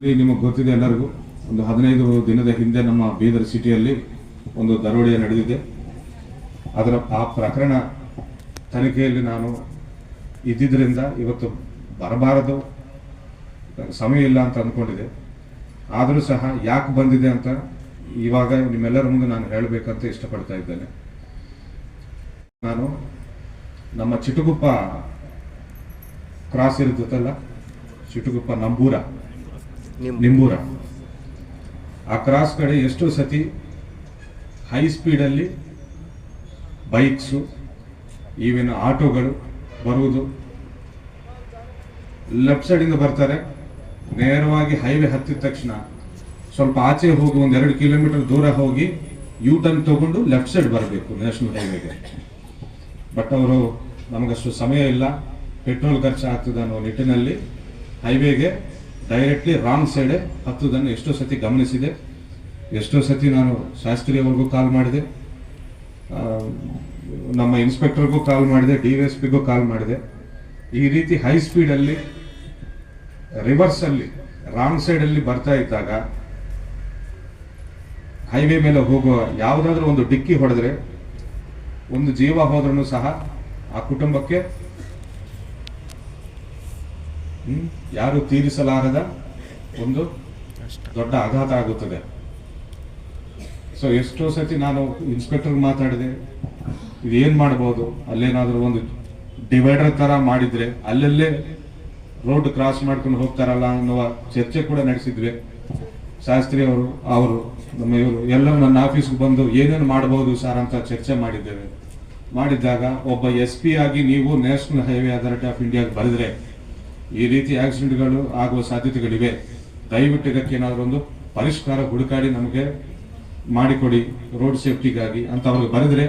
ನಿಮಗೆ ಗೊತ್ತಿದೆ ಎಲ್ಲರಿಗೂ, ಒಂದು 15 ದಿನದ ಹಿಂದೆ ನಮ್ಮ ಬೀದರ್ ಸಿಟಿಯಲ್ಲಿ ಒಂದು ದರೋಡೆ ನಡೆದಿದೆ. ಆ ಪ್ರಕರಣ ತನಿಖೆಯಲ್ಲಿ ನಾನು ಇದ್ದಿದ್ದರಿಂದ ಇವತ್ತು ಬರಬಾರದು, ಸಮಯ ಇಲ್ಲ ಅಂತ ಅಂದ್ಕೊಂಡಿದೆ. ಆದರೂ ಸಹ ಯಾಕೆ ಬಂದಿದೆ ಅಂತ ಇವಾಗ ನಿಮ್ಮೆಲ್ಲರ ಮುಂದೆ ನಾನು ಹೇಳಬೇಕಂತ ಇಷ್ಟಪಡ್ತಾ ಇದ್ದೇನೆ. ನಾನು ನಮ್ಮ ಚಿಟುಗುಪ್ಪ ಕ್ರಾಸ್ ಇರುತ್ತಲ್ಲ, ಚಿಟುಗುಪ್ಪ ನಿಂಬೂರ ಆ ಕ್ರಾಸ್ ಕಡೆ ಎಷ್ಟೋ ಸತಿ ಹೈ ಸ್ಪೀಡಲ್ಲಿ ಬೈಕ್ಸು, ಈವನ್ ಆಟೋಗಳು ಬರುವುದು. ಲೆಫ್ಟ್ ಸೈಡಿಂದ ಬರ್ತಾರೆ, ನೇರವಾಗಿ ಹೈವೇ ಹತ್ತಿದ ತಕ್ಷಣ ಸ್ವಲ್ಪ ಆಚೆ ಹೋಗಿ 1-2 ಕಿಲೋಮೀಟರ್ ದೂರ ಹೋಗಿ ಯೂ ಟರ್ನ್ ತಗೊಂಡು ಲೆಫ್ಟ್ ಸೈಡ್ ಬರಬೇಕು ನ್ಯಾಷನಲ್ ಹೈವೇಗೆ. ಬಟ್ ಅವರು ನಮಗಷ್ಟು ಸಮಯ ಇಲ್ಲ, ಪೆಟ್ರೋಲ್ ಖರ್ಚು ಆಗ್ತದೆ ಅನ್ನೋ ನಿಟ್ಟಿನಲ್ಲಿ ಹೈವೇಗೆ ಡೈರೆಕ್ಟ್ಲಿ ರಾಂಗ್ ಸೈಡೆ ಹತ್ತುವುದನ್ನು ಎಷ್ಟೋ ಸತಿ ಗಮನಿಸಿದೆ. ಎಷ್ಟೋ ಸತಿ ನಾನು ಶಾಸ್ತ್ರಿ ಅವ್ರಿಗೂ ಕಾಲ್ ಮಾಡಿದೆ, ನಮ್ಮ ಇನ್ಸ್ಪೆಕ್ಟರ್ಗೂ ಕಾಲ್ ಮಾಡಿದೆ, DSPಗೂ ಕಾಲ್ ಮಾಡಿದೆ. ಈ ರೀತಿ ಹೈ ಸ್ಪೀಡಲ್ಲಿ ರಿವರ್ಸಲ್ಲಿ ರಾಂಗ್ ಸೈಡಲ್ಲಿ ಬರ್ತಾ ಇದ್ದಾಗ ಹೈವೇ ಮೇಲೆ ಹೋಗುವ ಯಾವುದಾದ್ರೂ ಒಂದು ಡಿಕ್ಕಿ ಹೊಡೆದ್ರೆ ಒಂದು ಜೀವ ಹೋದ್ರೂ ಸಹ ಆ ಕುಟುಂಬಕ್ಕೆ ಯಾರು ತೀರಿಸಲಾರದ ಒಂದು ದೊಡ್ಡ ಆಘಾತ ಆಗುತ್ತದೆ. ಸೊ ಎಷ್ಟೋ ಸತಿ ನಾನು ಇನ್ಸ್ಪೆಕ್ಟರ್ ಮಾತಾಡಿದೆ, ಇದೇನ್ ಮಾಡಬಹುದು, ಅಲ್ಲೇನಾದ್ರೂ ಒಂದು ಡಿವೈಡರ್ ತರ ಮಾಡಿದ್ರೆ ಅಲ್ಲಲ್ಲೇ ರೋಡ್ ಕ್ರಾಸ್ ಮಾಡ್ಕೊಂಡು ಹೋಗ್ತಾರಲ್ಲ ಅನ್ನುವ ಚರ್ಚೆ ಕೂಡ ನಡೆಸಿದ್ವಿ. ಶಾಸ್ತ್ರಿ ಅವರು ನಮ್ಮ ಇವರು ಎಲ್ಲರೂ ನನ್ನ ಆಫೀಸ್ಗೆ ಬಂದು ಏನೇನು ಮಾಡಬಹುದು ಸರ್ ಅಂತ ಚರ್ಚೆ ಮಾಡಿದ್ದೇವೆ. ಮಾಡಿದ್ದಾಗ ಒಬ್ಬ SP ಆಗಿ ನೀವು ನ್ಯಾಷನಲ್ ಹೈವೇ ಅಥಾರಿಟಿ ಆಫ್ ಇಂಡಿಯಾಗೆ ಬರೆದ್ರೆ ಈ ರೀತಿ ಆಕ್ಸಿಡೆಂಟ್ಗಳು ಆಗುವ ಸಾಧ್ಯತೆಗಳಿವೆ, ದಯವಿಟ್ಟು ಇದಕ್ಕೆ ಏನಾದರೂ ಒಂದು ಪರಿಷ್ಕಾರ ಹುಡುಕಾಡಿ ನಮಗೆ ಮಾಡಿಕೊಡಿ ರೋಡ್ ಸೇಫ್ಟಿಗಾಗಿ ಅಂತ ಅವ್ರಿಗೆ ಬರೆದ್ರೆ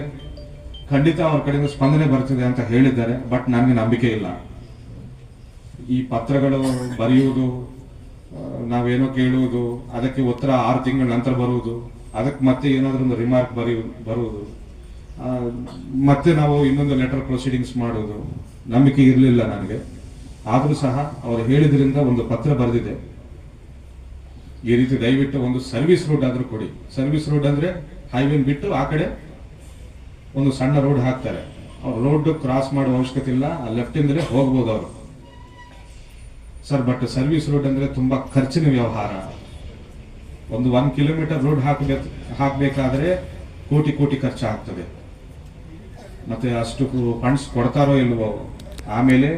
ಖಂಡಿತ ಅವ್ರ ಕಡೆಯಿಂದ ಸ್ಪಂದನೆ ಬರ್ತದೆ ಅಂತ ಹೇಳಿದ್ದಾರೆ. ಬಟ್ ನನಗೆ ನಂಬಿಕೆ ಇಲ್ಲ. ಈ ಪತ್ರಗಳು ಬರೆಯುವುದು, ನಾವೇನೋ ಕೇಳುವುದು, ಅದಕ್ಕೆ ಉತ್ತರ 6 ತಿಂಗಳ ನಂತರ ಬರುವುದು, ಅದಕ್ಕೆ ಮತ್ತೆ ಏನಾದರೂ ಒಂದು ರಿಮಾರ್ಕ್ ಬರುವುದು, ಮತ್ತೆ ನಾವು ಇನ್ನೊಂದು ಲೆಟರ್ ಪ್ರೊಸೀಡಿಂಗ್ಸ್ ಮಾಡುವುದು ನಂಬಿಕೆ ಇರಲಿಲ್ಲ ನನಗೆ. ಆದರೂ ಸಹ ಅವರು ಹೇಳಿದ್ರಿಂದ ಒಂದು ಪತ್ರ ಬರೆದಿದೆ. ಈ ರೀತಿ ದಯವಿಟ್ಟು ಒಂದು ಸರ್ವಿಸ್ ರೋಡ್ ಆದ್ರೂ ಕೊಡಿ. ಸರ್ವಿಸ್ ರೋಡ್ ಅಂದ್ರೆ ಹೈವೇ ಬಿಟ್ಟು ಆ ಕಡೆ ಒಂದು ಸಣ್ಣ ರೋಡ್ ಹಾಕ್ತಾರೆ, ಅವ್ರು ರೋಡ್ ಕ್ರಾಸ್ ಮಾಡುವ ಅವಶ್ಯಕತೆ ಇಲ್ಲ, ಲೆಫ್ಟ್ ಇಂದಲೇ ಹೋಗ್ಬೋದು ಅವರು ಸರ್. ಬಟ್ ಸರ್ವಿಸ್ ರೋಡ್ ಅಂದ್ರೆ ತುಂಬಾ ಖರ್ಚಿನ ವ್ಯವಹಾರ. ಒಂದು 1 ಕಿಲೋಮೀಟರ್ ರೋಡ್ ಹಾಕಬೇಕಾದ್ರೆ ಕೋಟಿ ಖರ್ಚಾಗ್ತದೆ. ಮತ್ತೆ ಅಷ್ಟು ಫಂಡ್ಸ್ ಕೊಡ್ತಾರೋ ಇಲ್ವೋ, ಆಮೇಲೆ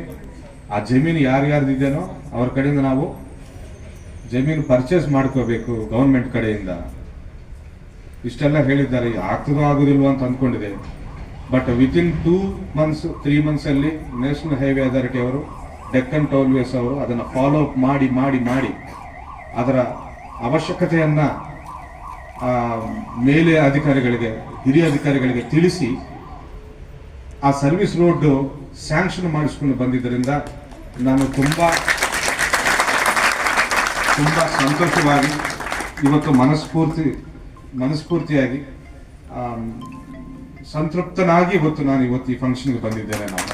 ಆ ಜಮೀನು ಯಾರ್ಯಾರ್ದಿದೆನೋ ಅವ್ರ ಕಡೆಯಿಂದ ನಾವು ಜಮೀನು ಪರ್ಚೇಸ್ ಮಾಡ್ಕೋಬೇಕು ಗವರ್ಮೆಂಟ್ ಕಡೆಯಿಂದ. ಇಷ್ಟೆಲ್ಲ ಹೇಳಿದ್ದಾರೆ, ಆಗ್ತದೋ ಆಗುದಿಲ್ವೋ ಅಂತ ಅಂದ್ಕೊಂಡಿದೆ. ಬಟ್ ವಿತಿನ್ 2 ಮಂತ್ಸ್ 3 ಮಂತ್ಸ್ ಅಲ್ಲಿ ನ್ಯಾಷನಲ್ ಹೈವೇ ಅಥಾರಿಟಿ ಅವರು, ಡೆಕ್ಕನ್ ಟೋಲ್ವೇಸ್ ಅವರು ಅದನ್ನು ಫಾಲೋ ಅಪ್ ಮಾಡಿ ಅದರ ಅವಶ್ಯಕತೆಯನ್ನ ಮೇಲೆ ಅಧಿಕಾರಿಗಳಿಗೆ, ಹಿರಿಯ ಅಧಿಕಾರಿಗಳಿಗೆ ತಿಳಿಸಿ ಆ ಸರ್ವಿಸ್ ರೋಡ್ ಸ್ಯಾಂಕ್ಷನ್ ಮಾಡಿಸ್ಕೊಂಡು ಬಂದಿದ್ದರಿಂದ ನಾನು ತುಂಬಾ ಸಂತೋಷವಾಗಿ ಇವತ್ತು ಮನಸ್ಫೂರ್ತಿಯಾಗಿ ಸಂತೃಪ್ತನಾಗಿ ಇವತ್ತು ಈ ಫಂಕ್ಷನ್ಗೆ ಬಂದಿದ್ದೇನೆ ನಾನು.